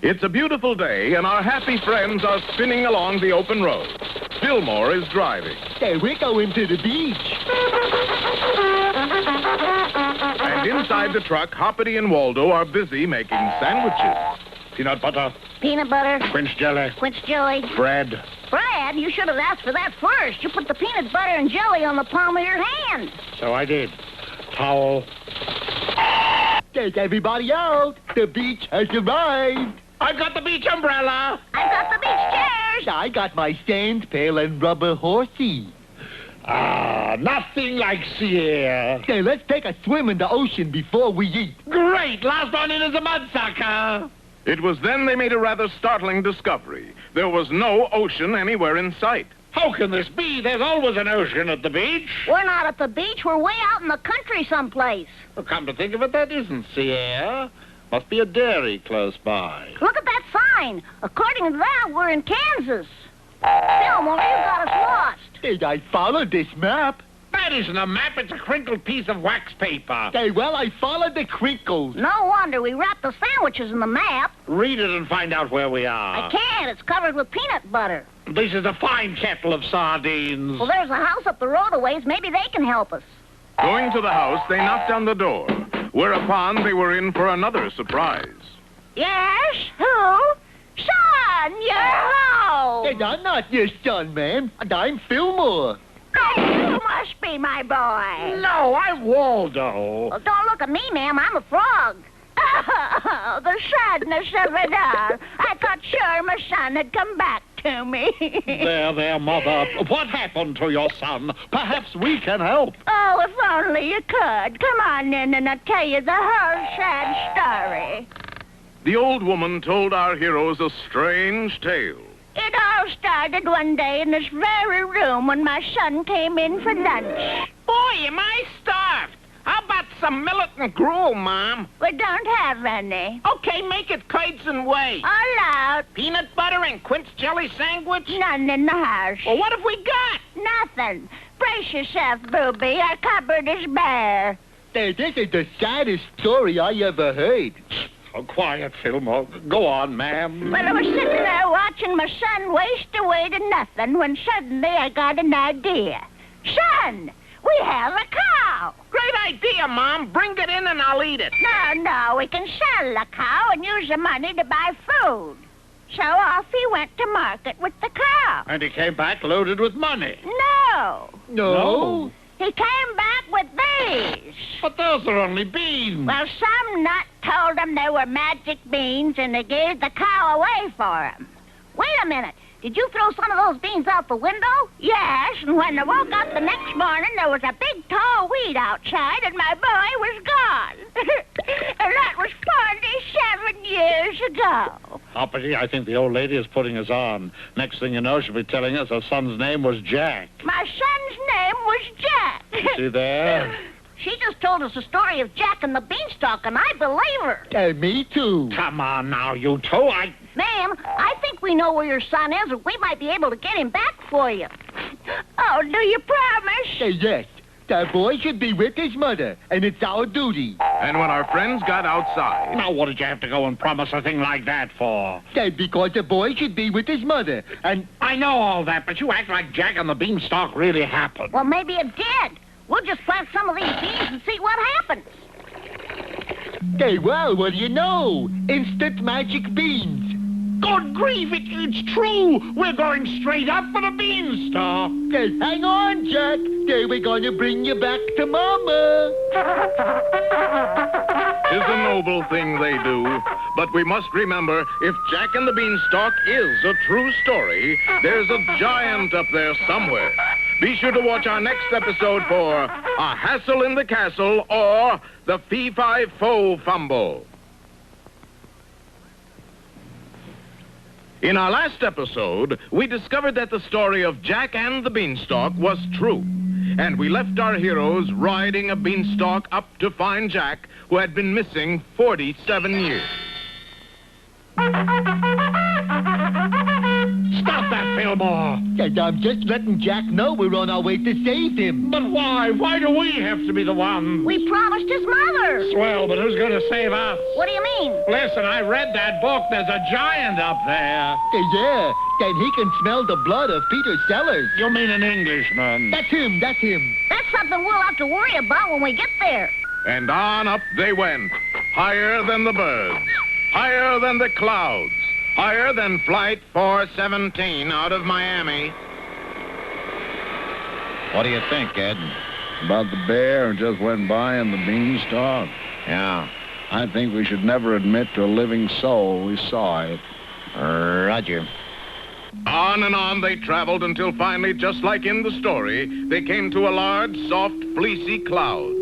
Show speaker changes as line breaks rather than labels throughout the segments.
It's a beautiful day, and our happy friends are spinning along the open road. Fillmore is driving.
Hey, we're going to the beach.
And inside the truck, Hoppity and Waldo are busy making sandwiches.
Peanut butter.
Peanut butter.
Quince jelly.
Quince jelly.
Bread.
Bread? You should have asked for that first. You put the peanut butter and jelly on the palm of your hand.
So I did. Towel.
Take everybody out. The beach has arrived.
I got the beach umbrella.
I got the beach chairs.
I got my sand pail and rubber horsey.
Ah, nothing like sea air.
Hey, let's take a swim in the ocean before we eat.
Great. Last one in is a mudsucker.
It was then they made a rather startling discovery. There was no ocean anywhere in sight.
How can this be? There's always an ocean at the beach.
We're not at the beach. We're way out in the country someplace.
Well, come to think of it, that isn't sea air. Must be a dairy close by.
Look at that sign. According to that, we're in Kansas. Fillmore, you got us lost.
Hey, I followed this map.
That isn't a map. It's a crinkled piece of wax paper.
Hey, well, I followed the crinkles.
No wonder we wrapped the sandwiches in the map.
Read it and find out where we are.
I can't. It's covered with peanut butter.
This is a fine kettle of sardines.
Well, there's a house up the road a ways. Maybe they can help us.
Going to the house, they knocked on the door, whereupon they were in for another surprise.
Yes? Who? Son, you're home.
Hey, I'm not your son, ma'am. I'm Fillmore.
Oh, you must be my boy.
No, I'm Waldo.
Well, don't look at me, ma'am. I'm a frog. Oh, the sadness of it all. I thought sure my son had come back to me.
There, Mother. What happened to your son? Perhaps we can help.
Oh, if only you could. Come on in and I'll tell you the whole sad story.
The old woman told our heroes a strange tale.
It all started one day in this very room when my son came in for lunch.
Boy, am I starved. How about some millet and gruel, Mom?
We don't have any.
Okay, make it curds and whey.
All out.
Peanut butter and quince jelly sandwich?
None in the house.
Well, what have we got?
Nothing. Brace yourself, booby. Our cupboard is bare.
Hey, this is the saddest story I ever heard.
Oh, quiet, Fillmore. Go on, ma'am.
Well, I was sitting there watching my son waste away to nothing when suddenly I got an idea. Son, we have a cow.
Great idea, Mom. Bring it in and I'll eat it.
No, we can sell the cow and use the money to buy food. So off he went to market with the cow.
And he came back loaded with money.
No.
No?
He came back with these.
But those are only beans.
Well, some nut told him they were magic beans, and they gave the cow away for him. Wait a minute. Did you throw some of those beans out the window? Yes, and when I woke up the next morning, there was a big, tall weed outside, and my boy was gone. And that was 47 years ago.
Hoppity, I think the old lady is putting us on. Next thing you know, she'll be telling us her son's name was Jack.
My son's name was Jack.
See there?
She just told us the story of Jack and the Beanstalk, and I believe her.
Me too.
Come on now, you two.
Ma'am, I think we know where your son is, and we might be able to get him back for you. Oh, do you promise?
Hey, yes. The boy should be with his mother, and it's our duty.
And when our friends got outside...
Now, what did you have to go and promise a thing like that for?
Because the boy should be with his mother, and...
I know all that, but you act like Jack and the Beanstalk really happened.
Well, maybe it did. We'll just plant some of these beans and see what happens.
Hey, well, what do you know? Instant magic beans.
Good grief, it's true. We're going straight up for the Beanstalk.
Hey, hang on, Jack. We're going to bring you back to Mama.
'Tis a noble thing they do. But we must remember, if Jack and the Beanstalk is a true story, there's a giant up there somewhere. Be sure to watch our next episode for A Hassle in the Castle or The Fee-Fi-Fo Fumble. In our last episode, we discovered that the story of Jack and the Beanstalk was true. And we left our heroes riding a beanstalk up to find Jack, who had been missing 47 years.
Stop that, Fillmore!
And I'm just letting Jack know we're on our way to save him.
But why? Why do we have to be the ones?
We promised his mother.
Swell, but who's going to save us?
What do you mean?
Listen, I read that book. There's a giant up there.
Yeah, and he can smell the blood of Peter Sellers.
You mean an Englishman?
That's him.
That's something we'll have to worry about when we get there.
And on up they went, higher than the birds, higher than the clouds, higher than Flight 417 out of Miami.
What do you think, Ed?
About the bear who just went by and the beanstalk?
Yeah.
I think we should never admit to a living soul we saw it.
Roger.
On and on they traveled until finally, just like in the story, they came to a large, soft, fleecy cloud.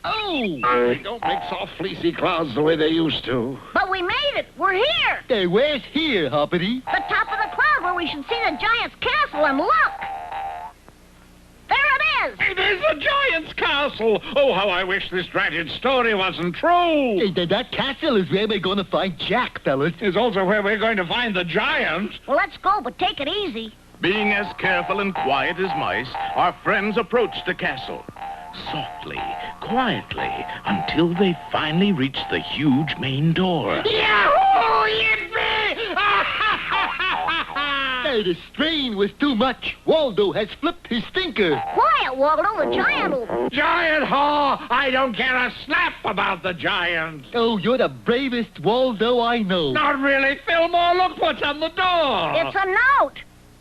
Oh!
They don't make soft, fleecy clouds the way they used to.
But we made it. We're here.
Hey, where's here, Hoppity?
The top of the cloud where we should see the giant's castle, and look! There it is!
It is the giant's castle! Oh, how I wish this dratted story wasn't true!
Hey, that castle is where we're going to find Jack, fellas.
It's also where we're going to find the giant.
Well, let's go, but take it easy.
Being as careful and quiet as mice, our friends approached the castle. Softly, quietly, until they finally reached the huge main door.
Yahoo! Yippee!
Hey, the strain was too much. Waldo has flipped his thinker.
Quiet, Waldo, the giant will...
Giant Haw! I don't care a snap about the giant.
Oh, you're the bravest Waldo I know.
Not really, Fillmore. Look what's on the door.
It's a note.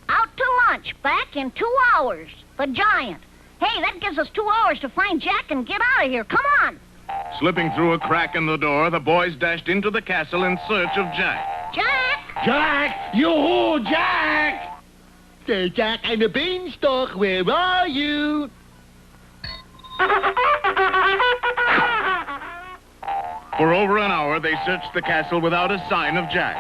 Out to lunch, back in 2 hours. The giant. Hey, that gives us 2 hours to find Jack and get out of here. Come on.
Slipping through a crack in the door, the boys dashed into the castle in search of Jack.
Jack!
Jack! Yoo-hoo, Jack!
Hey, Jack and the Beanstalk, where are you?
For over an hour, they searched the castle without a sign of Jack.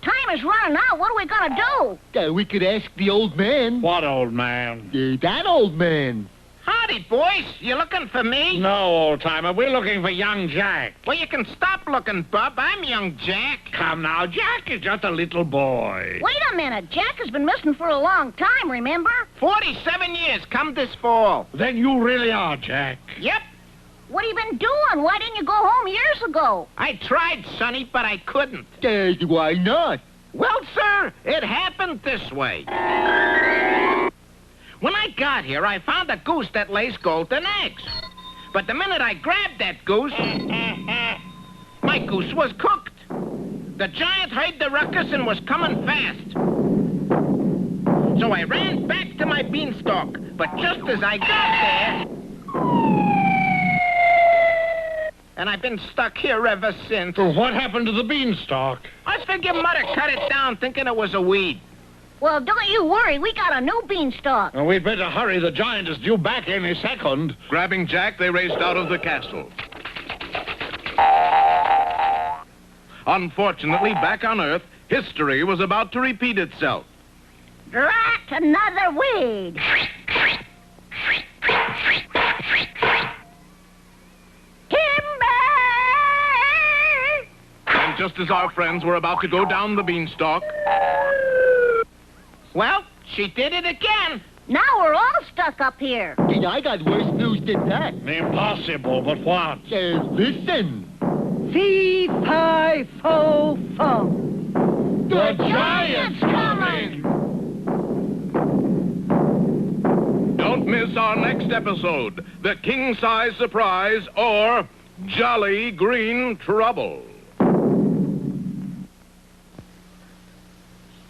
Time is running out. What are we going to do?
We could ask the old man.
What old man?
That old man.
Howdy, boys. You looking for me?
No, old-timer. We're looking for young Jack.
Well, you can stop looking, Bub. I'm young Jack.
Come now, Jack is just a little boy.
Wait a minute. Jack has been missing for a long time, remember?
47 years come this fall.
Then you really are, Jack.
Yep.
What have you been doing? Why didn't you go home years ago?
I tried, Sonny, but I couldn't.
Why not?
Well, sir, it happened this way. When I got here, I found a goose that lays golden eggs. But the minute I grabbed that goose, my goose was cooked. The giant heard the ruckus and was coming fast. So I ran back to my beanstalk. But just as I got there... And I've been stuck here ever since.
Well, what happened to the beanstalk?
I figure Mother cut it down thinking it was a weed.
Well, don't you worry. We got a new beanstalk.
Well, we'd better hurry. The giant is due back any second.
Grabbing Jack, they raced out of the castle. Unfortunately, back on Earth, history was about to repeat itself.
Drat another weed.
And just as our friends were about to go down the beanstalk...
Well, she did it again.
Now we're all stuck up here.
And I got worse news than that.
Impossible, but what?
Listen. Fee-fi-fo-fum.
The giant's coming!
Don't miss our next episode, The King-Size Surprise or Jolly Green Trouble.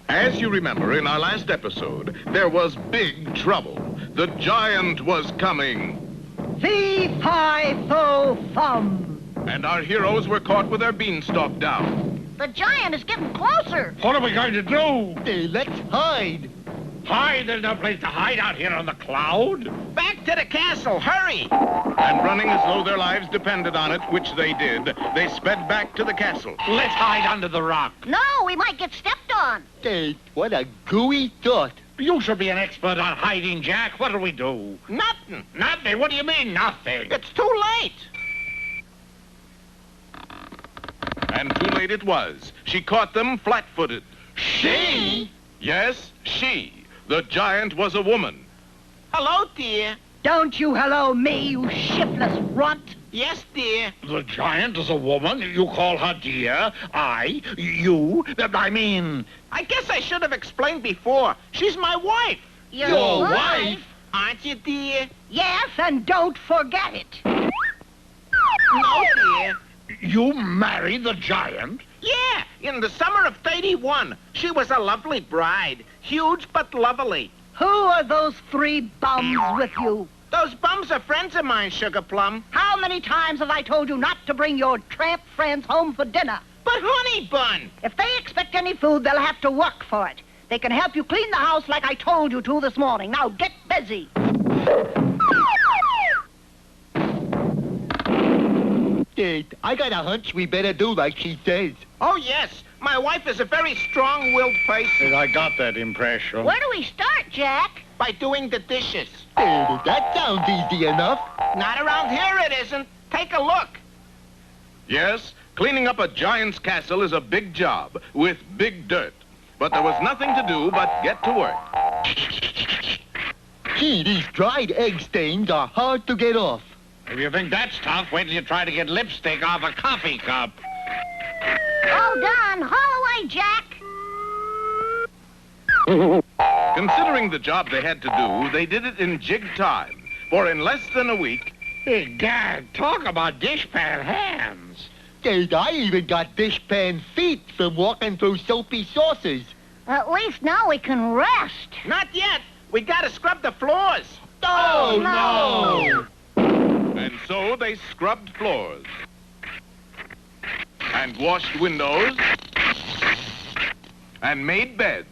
As you remember, in our last episode, there was big trouble. The giant was coming.
Fee-fi-fo-fum.
And our heroes were caught with their beanstalk down.
The giant is getting closer.
What are we going to do?
Let's hide.
Hide? There's no place to hide out here on the cloud.
Back to the castle, hurry!
And running as though their lives depended on it, which they did, they sped back to the castle.
Let's hide under the rock.
No, we might get stepped on.
Hey, what a gooey thought.
You should be an expert on hiding, Jack. What'll we do?
Nothing.
Nothing? What do you mean, nothing?
It's too late.
And too late it was. She caught them flat-footed.
She?
Yes, she. The giant was a woman.
Hello, dear.
Don't you hello me, you shiftless runt.
Yes, dear.
The giant is a woman? You call her dear? You? I mean...
I guess I should have explained before. She's my wife.
Your wife?
Aren't you, dear?
Yes, and don't forget it.
No, dear.
You married the giant?
Yeah, in the summer of '31. She was a lovely bride. Huge but lovely.
Who are those 3 bums with you?
Those bums are friends of mine, Sugar Plum.
How many times have I told you not to bring your tramp friends home for dinner?
But Honey Bun!
If they expect any food, they'll have to work for it. They can help you clean the house like I told you to this morning. Now get busy.
I got a hunch we better do like she says.
Oh, yes. My wife is a very strong-willed person.
I got that impression.
Where do we start, Jack?
By doing the dishes.
That sounds easy enough.
Not around here it isn't. Take a look.
Yes, cleaning up a giant's castle is a big job with big dirt. But there was nothing to do but get to work.
Gee, these dried egg stains are hard to get off.
If you think that's tough, wait till you try to get lipstick off a coffee cup.
All done. Haul away, Jack.
Considering the job they had to do, they did it in jig time. For in less than a week...
Hey, Gad, talk about dishpan hands.
I even got dishpan feet from walking through soapy saucers.
At least now we can rest.
Not yet. We gotta scrub the floors.
Oh,
no.
And so they scrubbed floors. And washed windows. And made beds.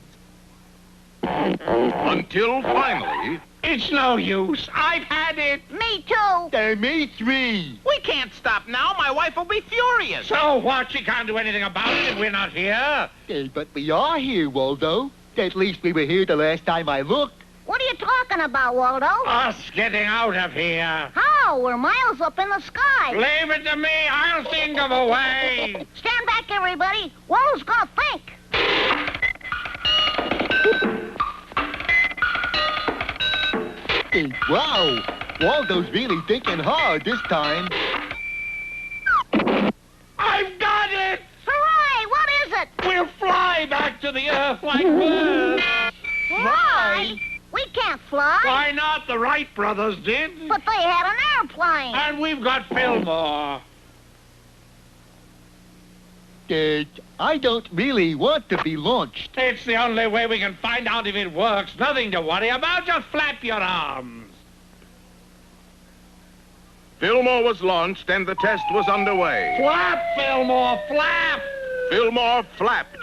Until finally...
It's no use. I've had it.
Me too.
Me 3.
We can't stop now. My wife will be furious.
So what? She can't do anything about it if we're not here.
But we are here, Waldo. At least we were here the last time I looked.
What are you talking about, Waldo?
Us getting out of here.
How? We're miles up in the sky.
Leave it to me. I'll think of a way.
Stand back, everybody. Waldo's gonna think.
Wow, Waldo's really thinking hard this time.
I've got it.
Hooray! What is it?
We'll fly back to the earth like birds.
Fly? We can't fly.
Why not? The Wright brothers did.
But they had an airplane.
And we've got Fillmore.
I don't really want to be launched.
It's the only way we can find out if it works. Nothing to worry about. Just flap your arms.
Fillmore was launched and the test was underway.
Flap, Fillmore, flap!
Fillmore flapped.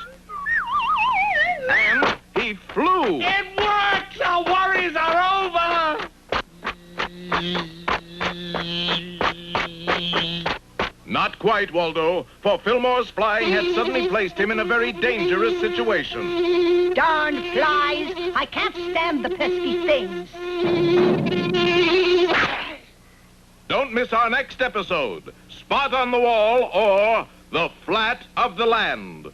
And he flew.
It works! Our worries are over!
Not quite, Waldo, for Fillmore's flying had suddenly placed him in a very dangerous situation.
Darn flies. I can't stand the pesky things.
Don't miss our next episode, Spot on the Wall or The Flat of the Land.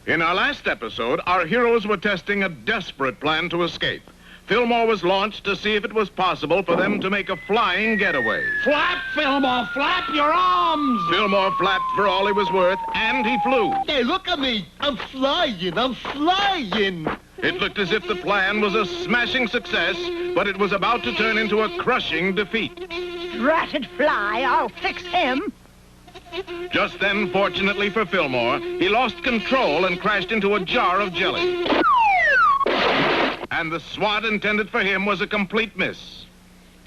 In our last episode, our heroes were testing a desperate plan to escape. Fillmore was launched to see if it was possible for them to make a flying getaway.
Flap, Fillmore, flap your arms!
Fillmore flapped for all he was worth, and he flew.
Hey, look at me. I'm flying. I'm flying.
It looked as if the plan was a smashing success, but it was about to turn into a crushing defeat.
Dratted fly. I'll fix him.
Just then, fortunately for Fillmore, he lost control and crashed into a jar of jelly. And the swat intended for him was a complete miss.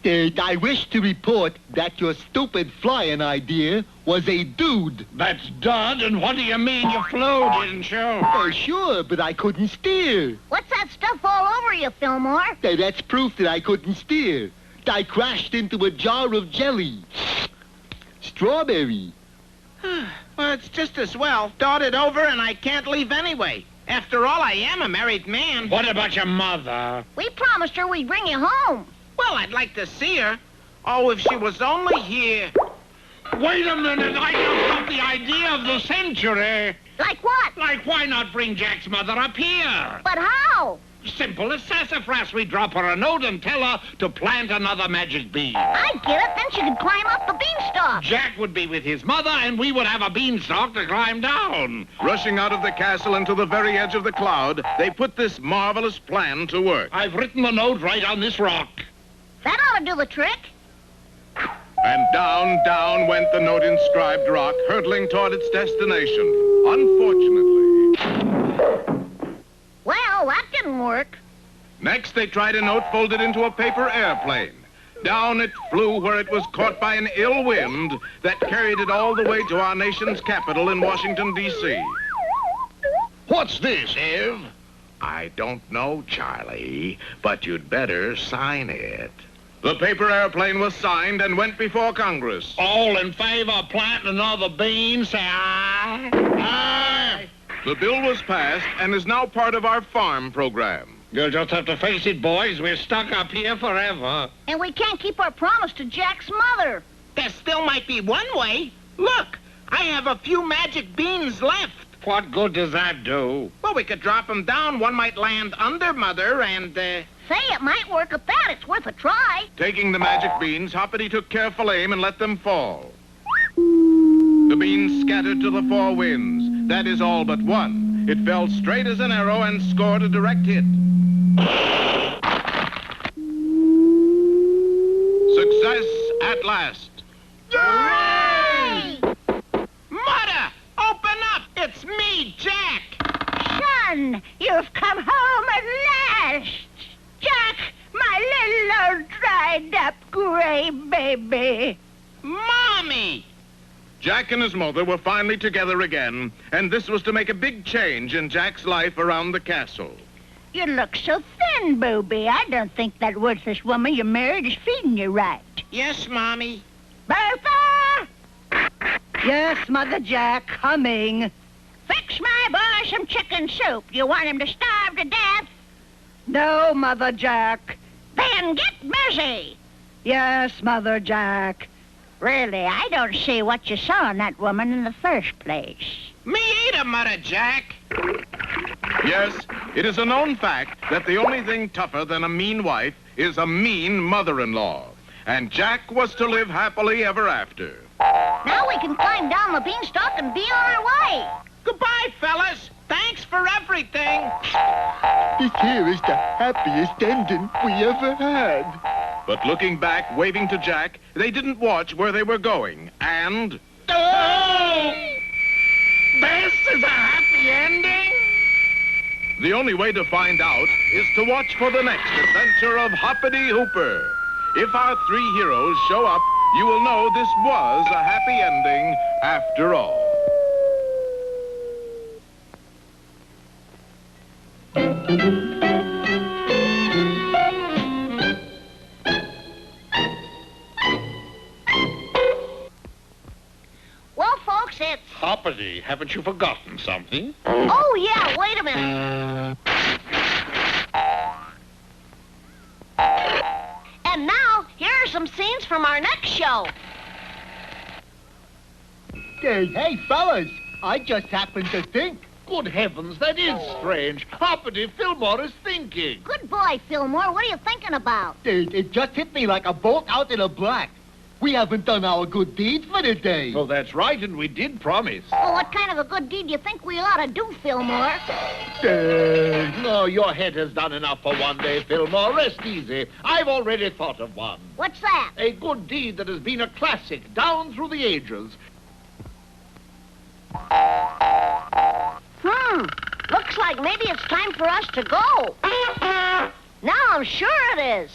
I wish to report that your stupid flying idea was a dude.
That's dud, and what do you mean you flew, didn't you?
Oh, sure, but I couldn't steer.
What's that stuff all over you, Fillmore?
That's proof that I couldn't steer. I crashed into a jar of jelly. Strawberry.
Well, it's just as well. Thought it over and I can't leave anyway. After all, I am a married man.
What about your mother?
We promised her we'd bring you home.
Well, I'd like to see her. Oh, if she was only here.
Wait a minute, I just got the idea of the century.
Like what?
Like, why not bring Jack's mother up here?
But how?
Simple as sassafras. We drop her a note and tell her to plant another magic bean.
I get it. Then she could climb up the beanstalk.
Jack would be with his mother, and we would have a beanstalk to climb down.
Rushing out of the castle into the very edge of the cloud, they put this marvelous plan to work.
I've written the note right on this rock.
That ought to do the trick.
And down, down went the note-inscribed rock, hurtling toward its destination. Unfortunately.
Well, that didn't work.
Next, they tried a note folded into a paper airplane. Down it flew where it was caught by an ill wind that carried it all the way to our nation's capital in Washington, D.C.
What's this, Ev?
I don't know, Charlie, but you'd better sign it. The paper airplane was signed and went before Congress.
All in favor of planting another bean, say aye. Aye.
The bill was passed and is now part of our farm program.
You'll just have to face it, boys. We're stuck up here forever.
And we can't keep our promise to Jack's mother.
There still might be one way. Look, I have a few magic beans left.
What good does that do?
Well, we could drop them down. One might land under Mother and,
Say, it might work at that. It's worth a try.
Taking the magic beans, Hoppity took careful aim and let them fall. The beans scattered to the four winds. That is all but one. It fell straight as an arrow and scored a direct hit. Success at last.
Hooray! Mother, open up! It's me, Jack!
Son, you've come home at last. Jack, my little old dried-up gray baby.
Mommy!
Jack and his mother were finally together again, and this was to make a big change in Jack's life around the castle.
You look so thin, Booby. I don't think that worthless woman you married is feeding you right.
Yes, Mommy.
Bertha!
Yes, Mother Jack, coming.
Fix my boy some chicken soup. You want him to starve to death?
No, Mother Jack.
Then get busy.
Yes, Mother Jack.
Really, I don't see what you saw in that woman in the first place.
Me either, Mother Jack.
Yes, it is a known fact that the only thing tougher than a mean wife is a mean mother-in-law. And Jack was to live happily ever after.
Now we can climb down the beanstalk and be on our way.
Goodbye, fellas. Thanks for everything.
This here is the happiest ending we ever had.
But looking back, waving to Jack, they didn't watch where they were going. And...
Oh! This is a happy ending?
the only way to find out is to watch for the next adventure of Hoppity Hooper. If our three heroes show up, you will know this was a happy ending after all.
Well, folks, it's...
Hoppity, haven't you forgotten something?
Oh, yeah, wait a minute. And now, here are some scenes from our next show.
Hey, fellas, I just happened to think.
Good heavens, that is strange. Hoppity, Fillmore is thinking.
Good boy, Fillmore. What are you thinking about?
It just hit me like a bolt out in the black. We haven't done our good deeds for the day.
Oh, that's right, and we did promise.
Well, what kind of a good deed do you think we ought to do, Fillmore?
No, your head has done enough for one day, Fillmore. Rest easy. I've already thought of one.
What's that?
A good deed that has been a classic down through the ages.
Looks like maybe it's time for us to go. Now I'm sure it is.